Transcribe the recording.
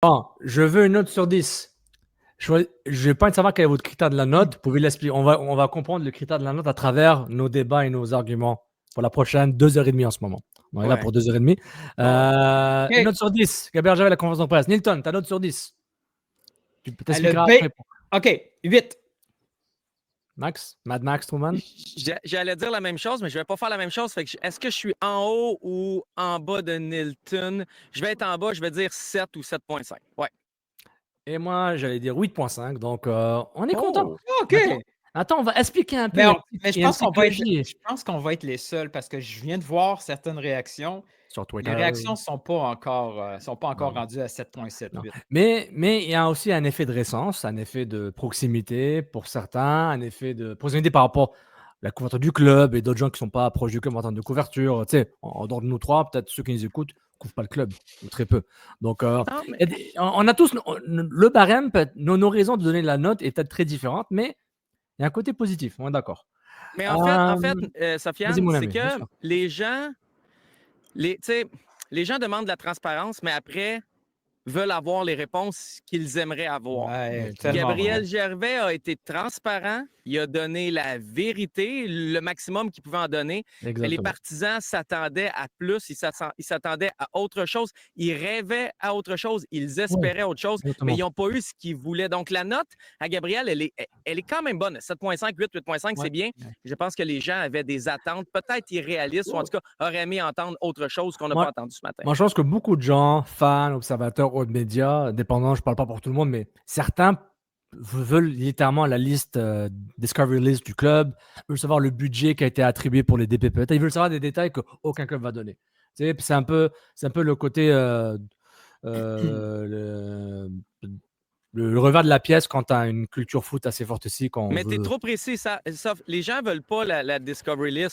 Bon, je veux une note sur 10. Je n'ai pas envie de savoir quel est votre critère de la note. Vous pouvez l'expliquer. On va comprendre le critère de la note à travers nos débats et nos arguments pour la prochaine 2h30 en ce moment. On est là pour 2h30. Une note sur 10. Gabriel Javel, la conférence de presse. Nilton, ta note sur 10. Tu t'expliqueras après. OK, 8. Max? Mad Max Truman? J'allais dire la même chose, mais je vais pas faire la même chose. Est-ce que je suis en haut ou en bas de Nilton? Je vais être en bas, je vais dire 7 ou 7.5. Ouais. Et moi, j'allais dire 8.5. Donc, on est content. OK. Attends, on va expliquer un peu. Mais je pense qu'on va être les seuls parce que je viens de voir certaines réactions. Sur Twitter. Les réactions ne sont pas encore rendues à 7.78. Mais il y a aussi un effet de récence, un effet de proximité pour certains, un effet de proximité par rapport à la couverture du club et d'autres gens qui ne sont pas proches du club en termes de couverture. Tu sais, en dehors de nous trois, peut-être ceux qui nous écoutent ne couvrent pas le club, ou très peu. Donc, on a tous le barème, nos raisons de donner la note est peut-être très différente, mais il y a un côté positif, on est d'accord. Mais en fait, Sofiane, c'est que les gens demandent de la transparence, mais après veulent avoir les réponses qu'ils aimeraient avoir. Gabriel Gervais a été transparent, il a donné la vérité, le maximum qu'il pouvait en donner. Mais les partisans s'attendaient à plus, ils s'attendaient à autre chose, ils rêvaient à autre chose, ils espéraient autre chose, mais ils n'ont pas eu ce qu'ils voulaient. Donc la note à Gabriel, elle est quand même bonne. 7.5, 8.5, c'est bien. Je pense que les gens avaient des attentes peut-être irréalistes ou en tout cas auraient aimé entendre autre chose qu'on n'a pas entendu ce matin. Moi, je pense que beaucoup de gens, fans, observateurs, autres médias, dépendants, je ne parle pas pour tout le monde, mais certains veulent littéralement la liste, Discovery List du club, veulent savoir le budget qui a été attribué pour les DPP. Ils veulent savoir des détails qu'aucun club va donner. Tu sais, c'est un peu le côté le revers de la pièce quand tu as une culture foot assez forte ici. Mais tu es trop précis. Les gens ne veulent pas la Discovery List.